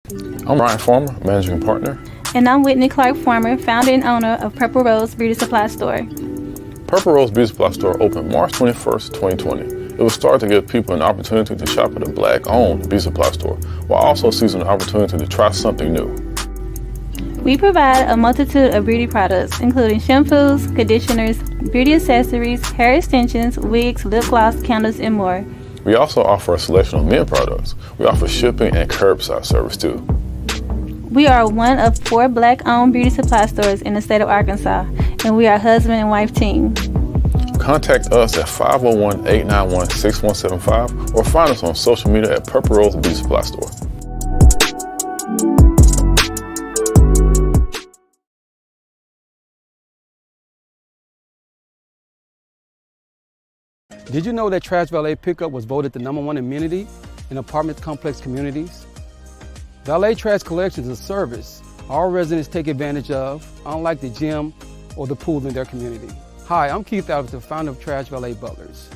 I'm Ryan Farmer, managing partner. And I'm Whitney Clark Farmer, founder and owner of Purple Rose Beauty Supply Store. Purple Rose Beauty Supply Store opened March 21st, 2020. It was started to give people an opportunity to shop at a Black-owned beauty supply store, while also seizing an opportunity to try something new. We provide a multitude of beauty products, including shampoos, conditioners, beauty accessories, hair extensions, wigs, lip gloss, candles, and more. We also offer a selection of men products. We offer shipping and curbside service too. We are one of 4 Black-owned beauty supply stores in the state of Arkansas, and we are a husband and wife team. Contact us at 501-891-6175 or find us on social media at Purple Rose Beauty Supply Store. Did you know that trash valet pickup was voted the #1 amenity in apartment complex communities? Valet trash collection is a service all residents take advantage of, unlike the gym or the pool in their community. Hi, I'm Keith Alves, the founder of Trash Valet Butlers.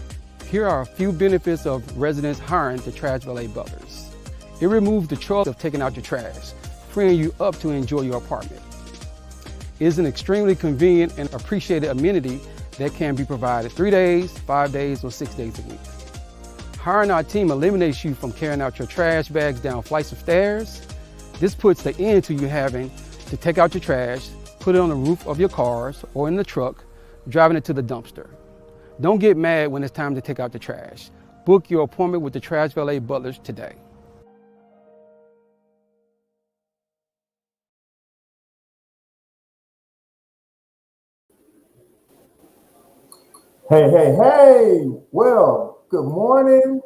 Here are a few benefits of residents hiring the Trash Valet Butlers. It removes the chore of taking out your trash, freeing you up to enjoy your apartment. It is an extremely convenient and appreciated amenity that can be provided 3 days, 5 days, or 6 days a week. Hiring our team eliminates you from carrying out your trash bags down flights of stairs. This puts the end to you having to take out your trash, put it on the roof of your cars or in the truck, driving it to the dumpster. Don't get mad when it's time to take out the trash. Book your appointment with the Trash Valet Butlers today. Hey. Well, good morning,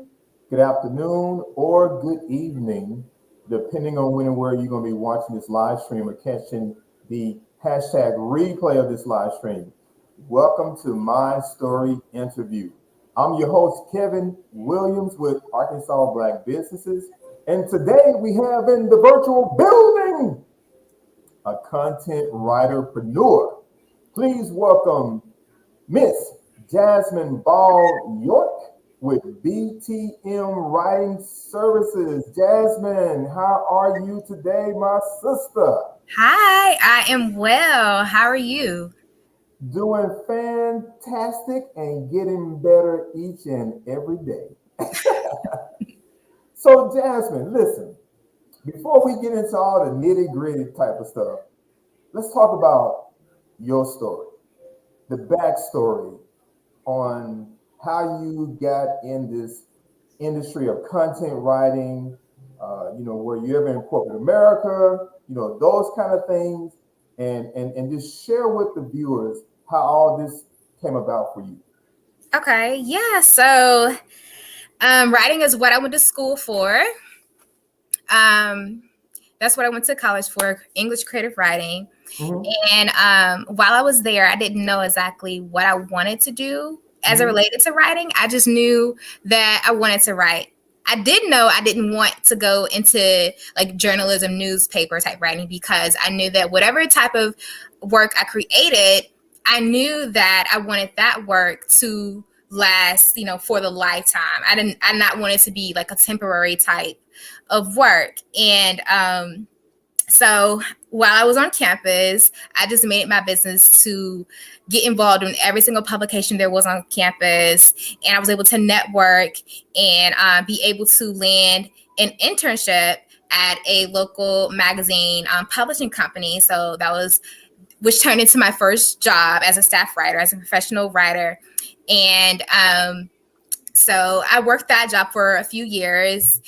good afternoon, or good evening, depending on when and where you're going to be watching this live stream or catching the hashtag replay of this live stream. Welcome to My Story Interview. I'm your host, Kevin Williams with Arkansas Black Businesses. And today we have in the virtual building a content writerpreneur. Please welcome Miss Jasmine Ball York with BTM Writing Services. Jasmine, how are you today, my sister? Hi, I am well. How are you? Doing fantastic and getting better each and every day. So, Jasmine, listen, before we get into all the nitty-gritty type of stuff, let's talk about your story, the backstory on how you got in this industry of content writing, were you ever in corporate America, those kind of things, and just share with the viewers how all this came about for you. Okay, yeah, so writing is what I went to school for. That's what I went to college for, English creative writing. Mm-hmm. And while I was there, I didn't know exactly what I wanted to do as it related to writing. I just knew that I wanted to write. I did know I didn't want to go into like journalism, newspaper type writing, because I knew that whatever type of work I created, I knew that I wanted that work to last, for the lifetime. I did not want it to be like a temporary type of work. And so while I was on campus, I just made it my business to get involved in every single publication there was on campus. And I was able to network and be able to land an internship at a local magazine publishing company. So which turned into my first job as a staff writer, as a professional writer. And so I worked that job for a few years,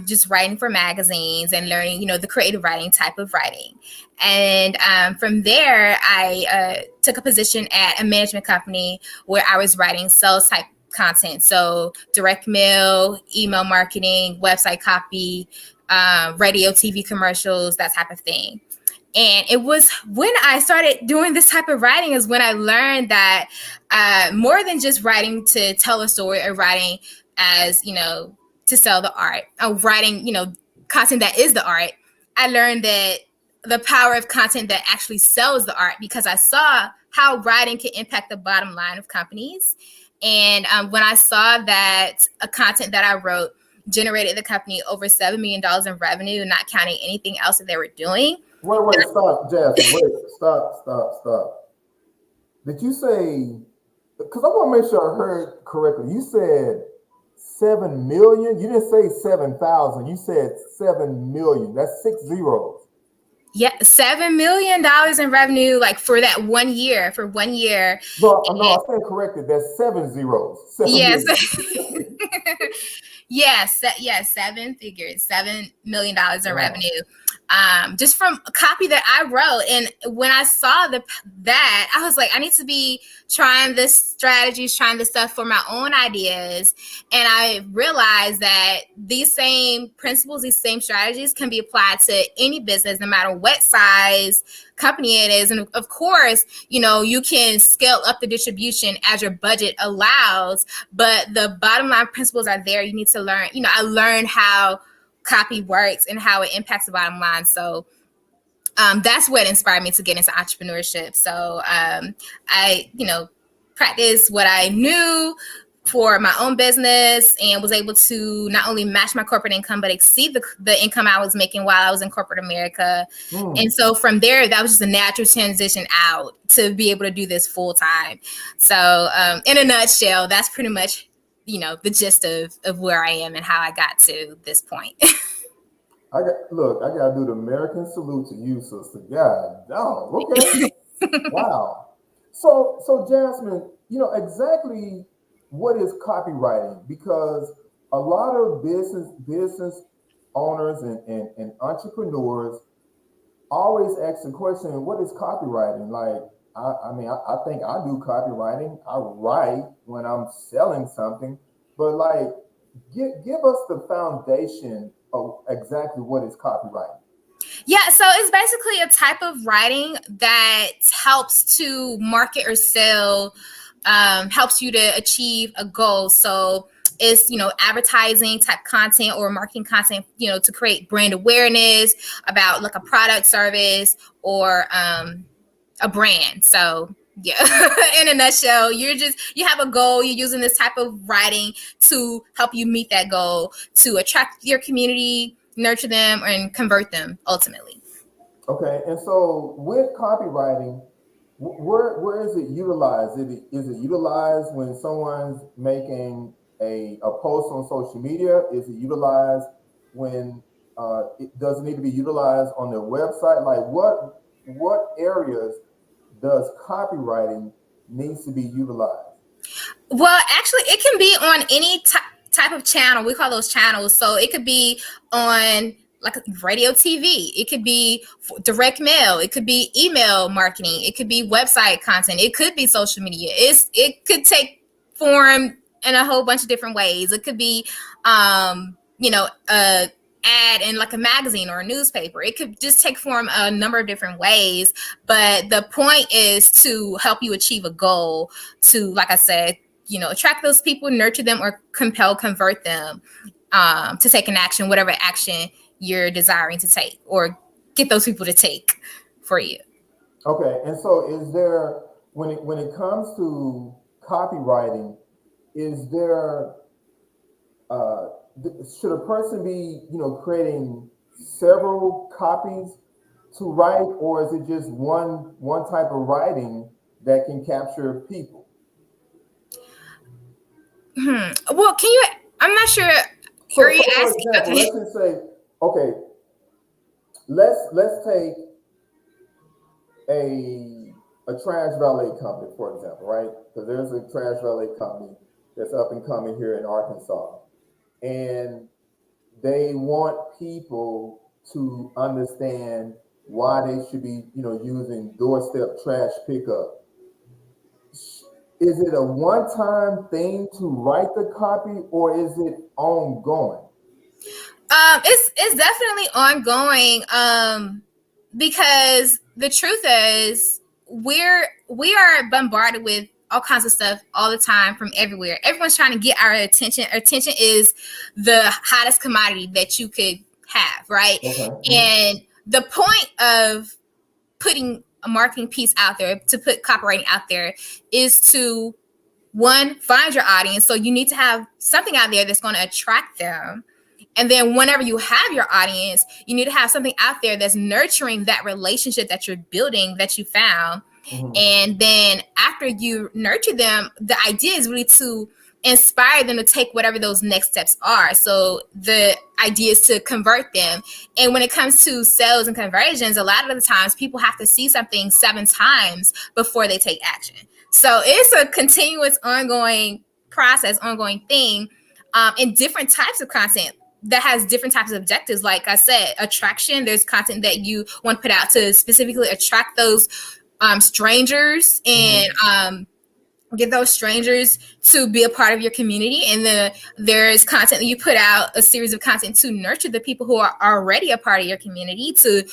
just writing for magazines and learning, the creative writing type of writing. And from there, I took a position at a management company where I was writing sales type content. So direct mail, email marketing, website copy, radio, TV commercials, that type of thing. And it was when I started doing this type of writing is when I learned that more than just writing to tell a story or writing as, to sell the art, or writing, content that is the art. I learned that the power of content that actually sells the art, because I saw how writing can impact the bottom line of companies. And when I saw that a content that I wrote generated the company over $7 million in revenue, not counting anything else that they were doing. Wait, stop, Jasmine. Wait, stop. Did you say, because I want to make sure I heard correctly, you said 7 million? You didn't say 7,000. You said 7 million. That's 6 zeros. Yeah, $7 million in revenue, like for that 1 year, for 1 year. No, I stand corrected. That's 7 zeros. 7 Yes. million. Yes, 7 figures, $7 million in Wow. revenue. Just from a copy that I wrote. And when I saw that, I was like, I need to be trying this strategies, trying this stuff for my own ideas. And I realized that these same principles, these same strategies can be applied to any business, no matter what size company it is. And of course, you can scale up the distribution as your budget allows, but the bottom line principles are there. You need to learn. I learned how copy works and how it impacts the bottom line. So that's what inspired me to get into entrepreneurship. So I practiced what I knew for my own business and was able to not only match my corporate income, but exceed the income I was making while I was in corporate America. And so from there, that was just a natural transition out to be able to do this full time. So in a nutshell, that's pretty much, the gist of where I am and how I got to this point. I gotta do the American salute to you, sister. God, okay. Wow. So Jasmine, exactly what is copywriting? Because a lot of business owners and entrepreneurs always ask the question, what is copywriting? Like, I think I do copywriting. I write when I'm selling something, but like, give us the foundation of exactly what is copywriting. Yeah, so it's basically a type of writing that helps to market or sell, helps you to achieve a goal. So it's, advertising type content or marketing content, to create brand awareness about like a product, service, or a brand. So yeah, in a nutshell, you have a goal. You're using this type of writing to help you meet that goal, to attract your community, nurture them, and convert them ultimately. Okay, and so with copywriting, where is it utilized? Is it utilized when someone's making a post on social media? Is it utilized when it does need to be utilized on their website? Like what areas does copywriting needs to be utilized? Well, actually, it can be on any type of channel. We call those channels. So it could be on like radio, TV. It could be direct mail. It could be email marketing. It could be website content. It could be social media. It could take form in a whole bunch of different ways. It could be, a ad in like a magazine or a newspaper. It could just take form a number of different ways. But the point is to help you achieve a goal, to, like I said, attract those people, nurture them, or convert them to take an action, whatever action you're desiring to take, or get those people to take for you. Okay, and so is there, when it comes to copywriting, is there should a person be creating several copies to write, or is it just one type of writing that can capture people? Well, I'm not sure. So, Are you for asking? example, Okay. let's just say, okay, let's take a trash valet company, for example, right? Because there's a trash valet company that's up and coming here in Arkansas, and they want people to understand why they should be, using doorstep trash pickup. Is it a one-time thing to write the copy, or is it ongoing? It's definitely ongoing. Because the truth is we are bombarded with all kinds of stuff all the time from everywhere. Everyone's trying to get our attention. Our attention is the hottest commodity that you could have, right? Okay. And the point of putting a marketing piece out there, to put copywriting out there, is to, one, find your audience. So you need to have something out there that's going to attract them. And then whenever you have your audience, you need to have something out there that's nurturing that relationship that you're building, that you found. And then after you nurture them, the idea is really to inspire them to take whatever those next steps are. So the idea is to convert them. And when it comes to sales and conversions, a lot of the times people have to see something 7 times before they take action. So it's a continuous, ongoing process, ongoing thing, in different types of content that has different types of objectives. Like I said, attraction, there's content that you want to put out to specifically attract those strangers and get those strangers to be a part of your community. And there's content that you put out, a series of content to nurture the people who are already a part of your community, to,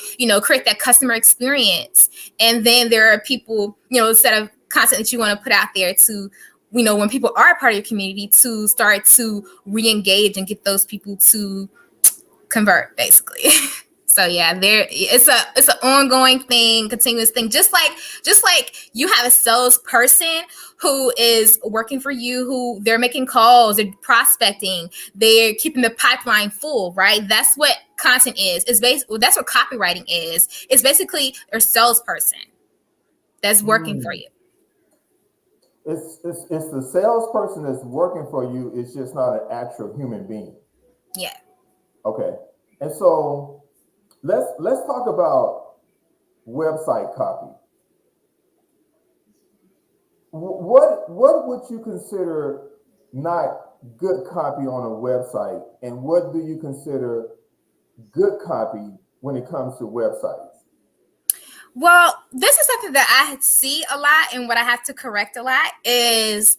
create that customer experience. And then there are people, set of content that you want to put out there to, when people are a part of your community, to start to re-engage and get those people to convert, basically. So yeah, it's an ongoing thing, continuous thing. Just like you have a salesperson who is working for you, who they're making calls, they're prospecting, they're keeping the pipeline full, right? That's what content is. That's what copywriting is. It's basically a salesperson that's working for you. It's the salesperson that's working for you. It's just not an actual human being. Yeah. Okay. And so let's talk about website copy. What would you consider not good copy on a website, and what do you consider good copy when it comes to websites? Well, this is something that I see a lot, and what I have to correct a lot is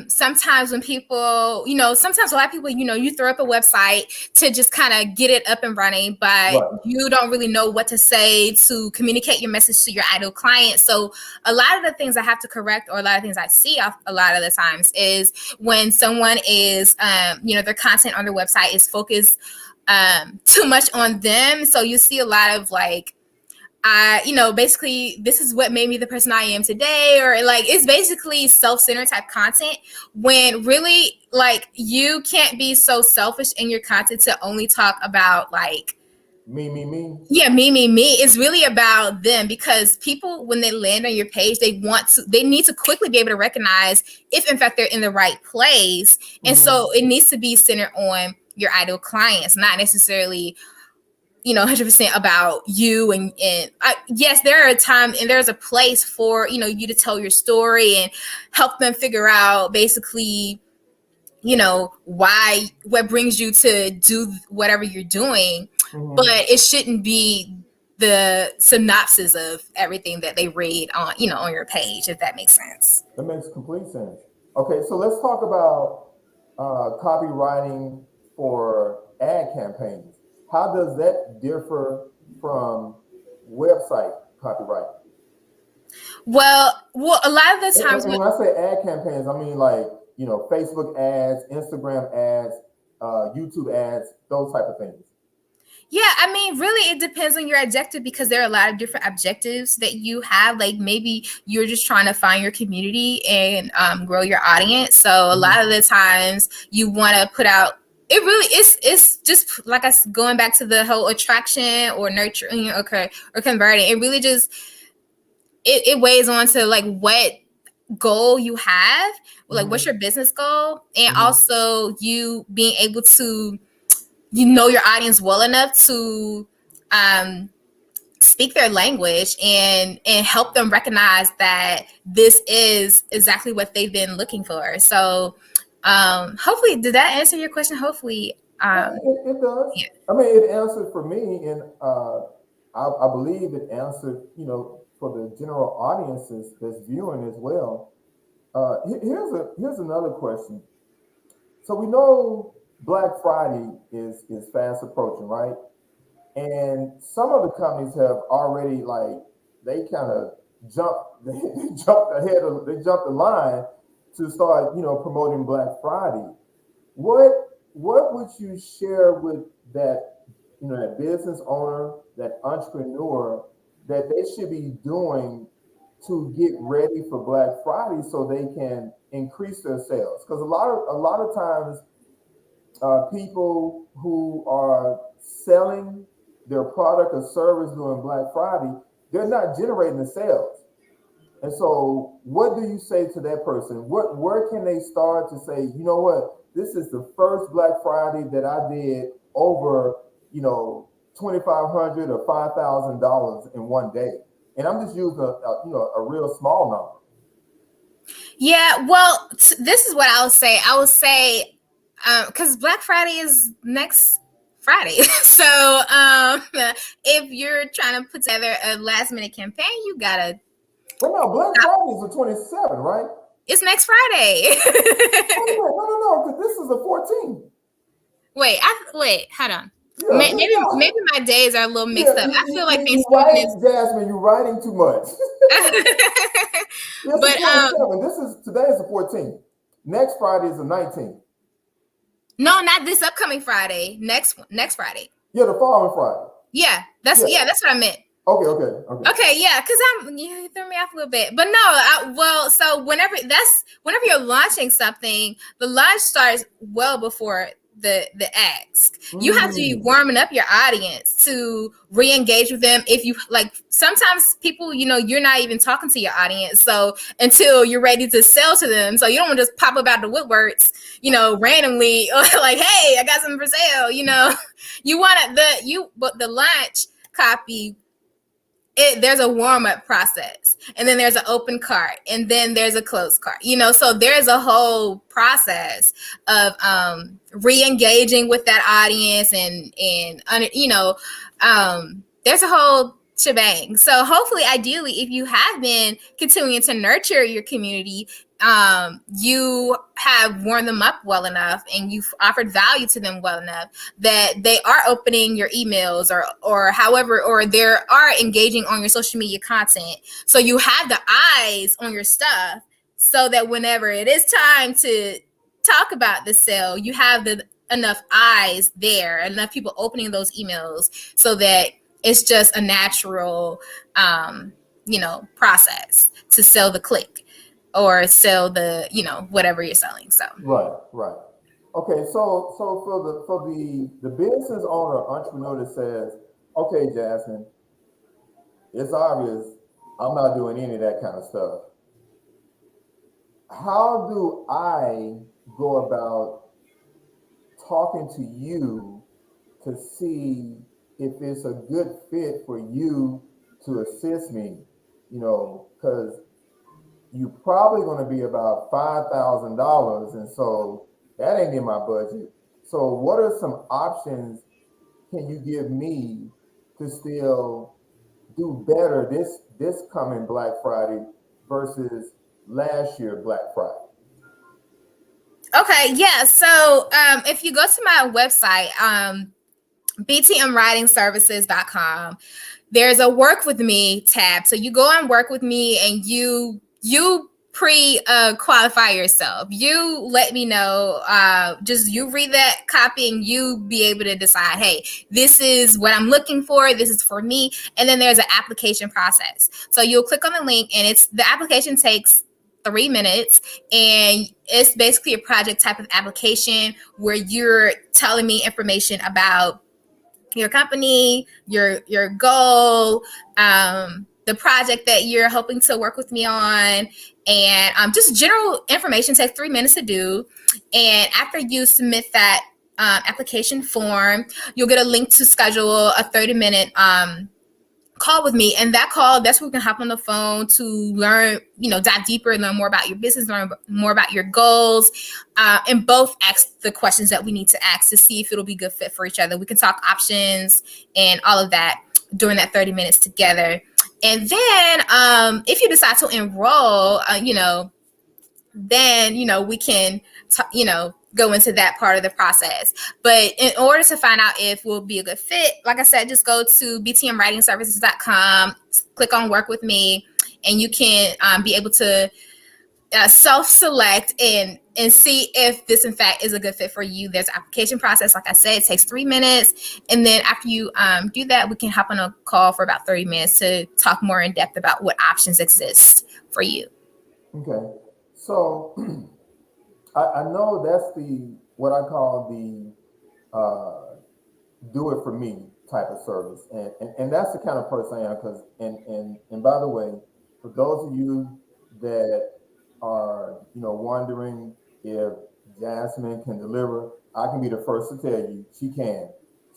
sometimes when people, sometimes a lot of people, you throw up a website to just kind of get it up and running, but you don't really know what to say to communicate your message to your ideal client. So a lot of the things I have to correct, or a lot of things I see a lot of the times, is when someone is, their content on their website is focused too much on them. So you see a lot of basically, this is what made me the person I am today, or it's basically self-centered type content, when really you can't be so selfish in your content to only talk about me. Yeah, me. It's really about them, because people, when they land on your page, they need to quickly be able to recognize if in fact they're in the right place. And so it needs to be centered on your ideal clients, not necessarily 100% about you. And yes, there are a time and there's a place for, you to tell your story and help them figure out basically, what brings you to do whatever you're doing. But it shouldn't be the synopsis of everything that they read on, on your page, if that makes sense. That makes complete sense. Okay, so let's talk about copywriting for ad campaigns. How does that differ from website copywriting? Well, a lot of the times when I say ad campaigns, I mean Facebook ads, Instagram ads, YouTube ads, those type of things. Yeah, I mean, really, it depends on your objective, because there are a lot of different objectives that you have. Maybe you're just trying to find your community and grow your audience. So a lot of the times you want to put out, it really is, it's just like us going back to the whole attraction or nurturing or converting. It really just, it weighs on to what goal you have, what's your business goal, and also you being able to your audience well enough to speak their language and help them recognize that this is exactly what they've been looking for. So hopefully, did that answer your question? Hopefully. It does. Yeah. I mean, it answered for me, and I believe it answered, for the general audiences that's viewing as well. Here's another question. So we know Black Friday is fast approaching, right? And some of the companies have already they kind of jumped the line to start promoting Black Friday. What would you share with that that business owner, that entrepreneur, that they should be doing to get ready for Black Friday so they can increase their sales? Because a lot of times people who are selling their product or service during Black Friday, they're not generating the sales. And so, what do you say to that person? Where can they start to say, you know what, this is the first Black Friday that I did over, $2,500 or $5,000 in one day, and I'm just using a real small number. Yeah, well, this is what I would say. I would say, because Black Friday is next Friday. So if you're trying to put together a last minute campaign, you gotta. Well, no, Black Friday is the 27th, right? It's next Friday. No, because this is the 14th. Wait, hold on. Yeah, maybe my days are a little mixed up. I feel like Thanksgiving is. Jasmine, you're writing too much. But today is the 14th. Next Friday is the 19th. No, not this upcoming Friday. Next Friday. Yeah, the following Friday. Yeah, that's what I meant. Okay. Yeah, because you threw me off a little bit, but no. So whenever you're launching something, the launch starts well before the ask. You have to be warming up your audience to re-engage with them. If you like, sometimes people, you're not even talking to your audience, so until you're ready to sell to them. So you don't want to just pop up out the woodworks, randomly, or like, hey, I got something for sale. You want the launch copy. There's a warm-up process, and then there's an open cart, and then there's a closed cart, so there's a whole process of re-engaging with that audience, and there's a whole shebang. So hopefully, ideally, if you have been continuing to nurture your community, you have warmed them up well enough, and you've offered value to them well enough that they are opening your emails or however, or they are engaging on your social media content. So you have the eyes on your stuff, so that whenever it is time to talk about the sale, you have enough eyes there, enough people opening those emails, so that it's just a natural, process to sell the click or sell the, whatever you're selling. So right. Okay, so for the business owner, entrepreneur that says, okay, Jasmine, it's obvious I'm not doing any of that kind of stuff. How do I go about talking to you to see if it's a good fit for you to assist me? Because you're probably going to be about $5,000, and so that ain't in my budget. So what are some options can you give me to still do better this coming Black Friday versus last year Black Friday? Okay, yeah. So if you go to my website, btmwritingservices.com, there's a work with me tab. So you go and work with me, and you pre-qualify yourself. You let me know, just you read that copy, and you be able to decide, hey, this is what I'm looking for. This is for me. And then there's an application process. So you'll click on the link, and the application takes 3 minutes, and it's basically a project type of application where you're telling me information about your company, your goal, the project that you're hoping to work with me on, and just general information. Takes 3 minutes to do. And after you submit that application form, you'll get a link to schedule a 30-minute call with me. And that call, that's where we can hop on the phone to learn, dive deeper and learn more about your business, learn more about your goals, and both ask the questions that we need to ask to see if it'll be a good fit for each other. We can talk options and all of that during that 30 minutes together. And then if you decide to enroll, then, we can, go into that part of the process. But in order to find out if we'll be a good fit, like I said, just go to btmwritingservices.com, click on work with me, and you can be able to self-select and see if this in fact is a good fit for you. There's an application process. Like I said, it takes 3 minutes. And then after you do that, we can hop on a call for about 30 minutes to talk more in depth about what options exist for you. Okay. So I know that's what I call the do it for me type of service. And that's the kind of person I am. Because, and by the way, for those of you that are, wondering if Jasmine can deliver, I can be the first to tell you she can.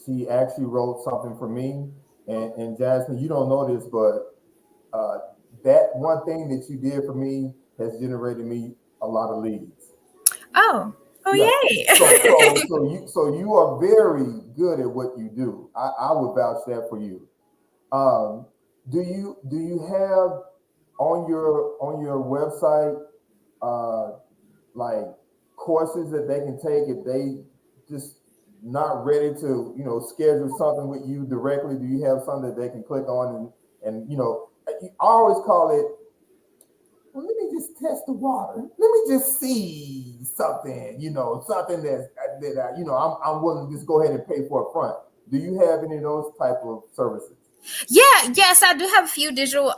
She actually wrote something for me. And Jasmine, you don't know this, but uh, that one thing that you did for me has generated me a lot of leads. Oh, Yeah. yay. So you are very good at what you do. I would vouch that for you. Um, do you have on your website like courses that they can take if they just not ready to schedule something with you directly? Do you have something that they can click on and I always call it, well, let me just test the water. Let me just see something, something I'm willing to just go ahead and pay for up front. Do you have any of those type of services? Yes, I do have a few digital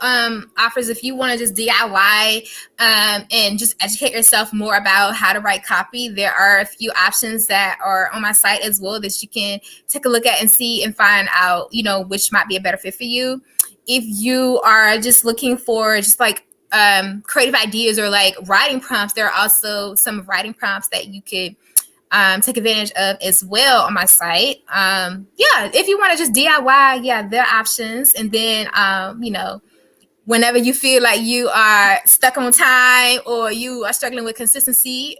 offers if you want to just DIY and just educate yourself more about how to write copy. There are a few options that are on my site as well that you can take a look at and see and find out, which might be a better fit for you. If you are just looking for just like creative ideas or like writing prompts, there are also some writing prompts that you could take advantage of as well on my site. If you want to just DIY, there are options. And then, whenever you feel like you are stuck on time or you are struggling with consistency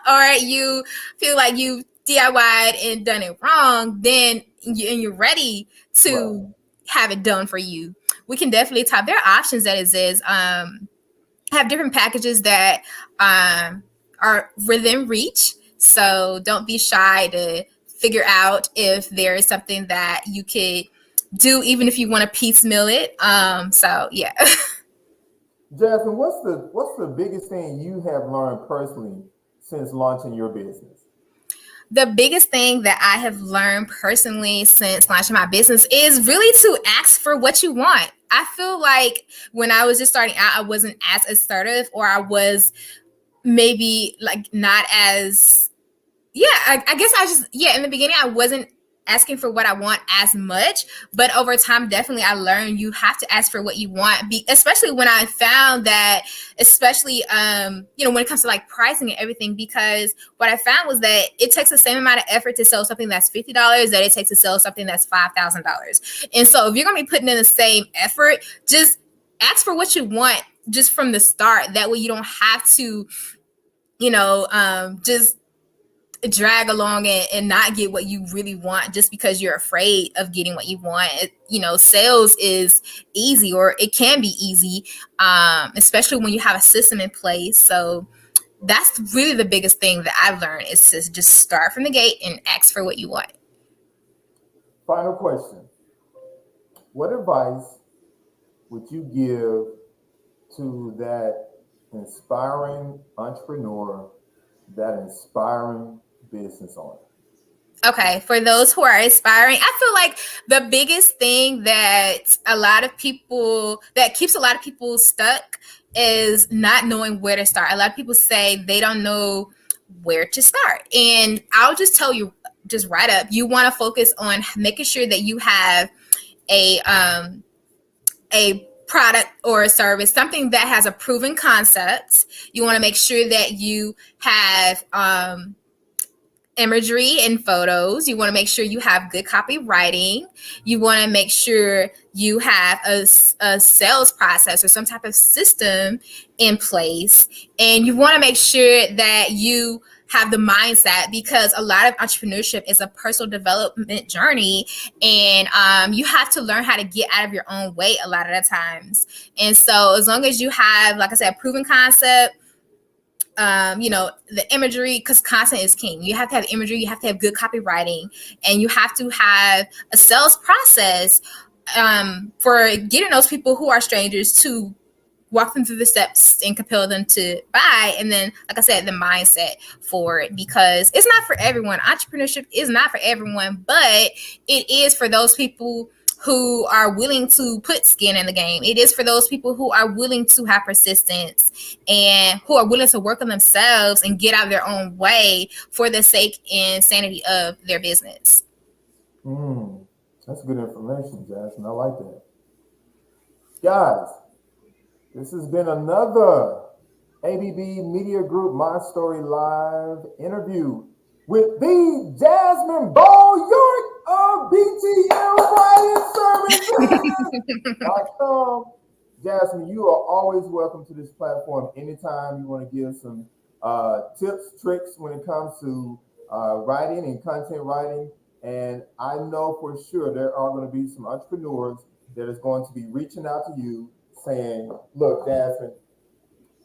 or you feel like you DIY'd and done it wrong, then you're ready to have it done for you. We can definitely talk. There are options that exist. Have different packages that are within reach. So don't be shy to figure out if there is something that you could do, even if you want to piecemeal it. Yeah. Jasmine, what's the biggest thing you have learned personally since launching your business? The biggest thing that I have learned personally since launching my business is really to ask for what you want. I feel like when I was just starting out, I wasn't as assertive, or I was maybe like not as, I guess in the beginning, I wasn't asking for what I want as much, but over time, definitely I learned you have to ask for what you want, especially when I found that, especially, when it comes to like pricing and everything, because what I found was that it takes the same amount of effort to sell something that's $50 that it takes to sell something that's $5,000. And so if you're going to be putting in the same effort, just ask for what you want just from the start. That way you don't have to, just drag along and not get what you really want just because you're afraid of getting what you want. Sales is easy, or it can be easy, especially when you have a system in place. So that's really the biggest thing that I've learned, is to just start from the gate and ask for what you want. Final question. What advice would you give to that inspiring entrepreneur, that inspiring business owner? Okay, for those who are aspiring, I feel like the biggest thing that keeps a lot of people stuck is not knowing where to start. A lot of people say they don't know where to start. And I'll just tell you, just right up, you want to focus on making sure that you have a product or a service, something that has a proven concept. You want to make sure that you have imagery and photos. You want to make sure you have good copywriting. You want to make sure you have a sales process or some type of system in place. And you want to make sure that you have the mindset, because a lot of entrepreneurship is a personal development journey, and you have to learn how to get out of your own way a lot of the times. And so as long as you have, like I said, a proven concept, the imagery, because content is king. You have to have imagery, you have to have good copywriting, and you have to have a sales process for getting those people who are strangers to walk them through the steps and compel them to buy. And then, like I said, the mindset for it, because it's not for everyone. Entrepreneurship is not for everyone, but it is for those people who are willing to put skin in the game. It is for those people who are willing to have persistence and who are willing to work on themselves and get out of their own way for the sake and sanity of their business. That's good information, Jasmine. I like that. Guys, this has been another ABB Media Group My Story Live interview with the Jasmine Ball York of BTMWritingServices.com. Jasmine, you are always welcome to this platform anytime you want to give some tips, tricks when it comes to writing and content writing. And I know for sure there are going to be some entrepreneurs that is going to be reaching out to you saying, look, Jasmine,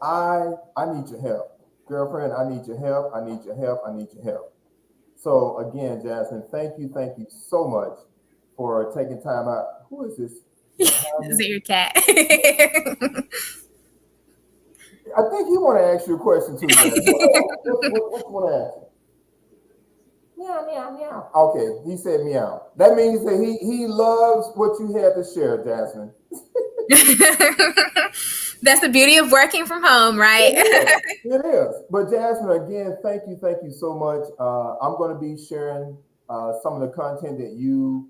I need your help. Girlfriend, I need your help. I need your help. I need your help. So again, Jasmine, thank you so much for taking time out. Who is this? Is it your cat? I think he want to ask you a question too, Jasmine. What you want to ask him? Meow, meow, meow. Okay, he said meow. That means that he loves what you had to share, Jasmine. That's the beauty of working from home, right? It is. But Jasmine, again, thank you so much. I'm going to be sharing some of the content that you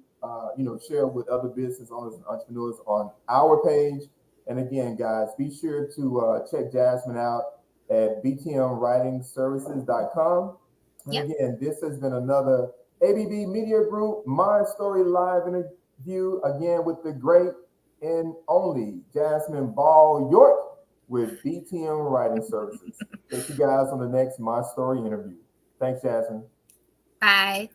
share with other business owners and entrepreneurs on our page. And again, guys, be sure to check Jasmine out at btmwritingservices.com. And again, this has been another ABB Media Group My Story Live interview, again with the great and only Jasmine Ball York with BTM Writing Services. Thank you guys on the next My Story interview. Thanks, Jasmine. Bye.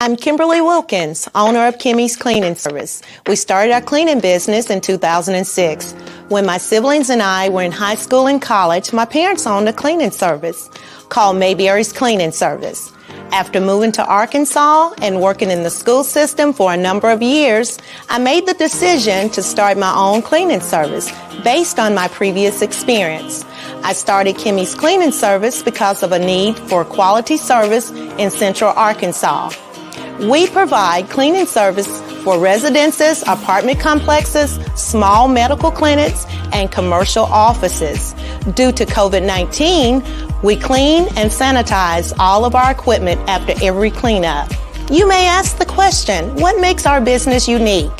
I'm Kimberly Wilkins, owner of Kimmy's Cleaning Service. We started our cleaning business in 2006. When my siblings and I were in high school and college, my parents owned a cleaning service called Mayberry's Cleaning Service. After moving to Arkansas and working in the school system for a number of years, I made the decision to start my own cleaning service based on my previous experience. I started Kimmy's Cleaning Service because of a need for quality service in Central Arkansas. We provide cleaning service for residences, apartment complexes, small medical clinics, and commercial offices. Due to COVID-19, we clean and sanitize all of our equipment after every cleanup. You may ask the question, what makes our business unique?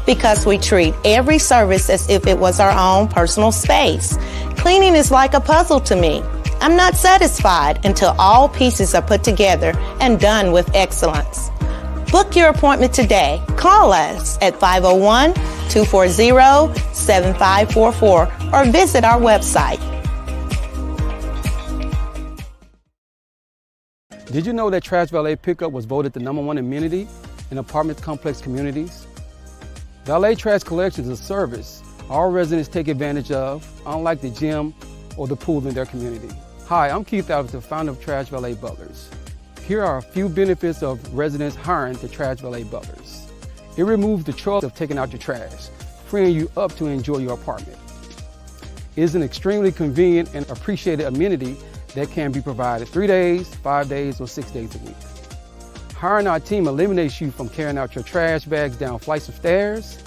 Because we treat every service as if it was our own personal space. Cleaning is like a puzzle to me. I'm not satisfied until all pieces are put together and done with excellence. Book your appointment today. Call us at 501-240-7544 or visit our website. Did you know that trash valet pickup was voted the #1 amenity in apartment complex communities? Valet trash collection is a service all residents take advantage of, unlike the gym or the pool in their community. Hi, I'm Keith Alves, the founder of Trash Valet Butlers. Here are a few benefits of residents hiring the Trash Valet Butlers. It removes the chore of taking out your trash, freeing you up to enjoy your apartment. It is an extremely convenient and appreciated amenity that can be provided 3 days, 5 days, or 6 days a week. Hiring our team eliminates you from carrying out your trash bags down flights of stairs.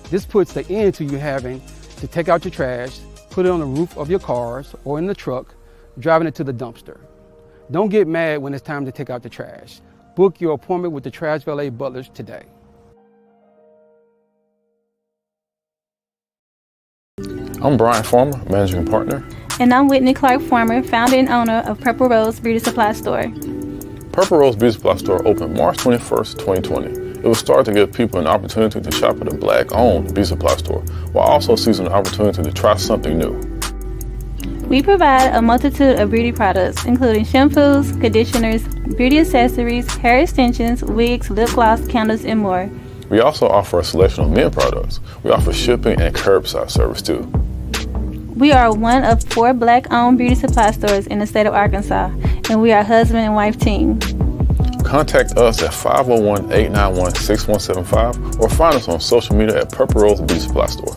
This puts the end to you having to take out your trash, put it on the roof of your cars or in the truck, driving it to the dumpster. Don't get mad when it's time to take out the trash. Book your appointment with the Trash Valet Butlers today. I'm Brian Farmer, Managing Partner. And I'm Whitney Clark Farmer, founder and owner of Purple Rose Beauty Supply Store. Purple Rose Beauty Supply Store opened March 21st, 2020. It was started to give people an opportunity to shop at a Black-owned beauty supply store, while also seizing the opportunity to try something new. We provide a multitude of beauty products, including shampoos, conditioners, beauty accessories, hair extensions, wigs, lip gloss, candles, and more. We also offer a selection of men products. We offer shipping and curbside service too. We are one of 4 Black-owned beauty supply stores in the state of Arkansas, and we are a husband and wife team. Contact us at 501-891-6175 or find us on social media at Purple Rose Beauty Supply Store.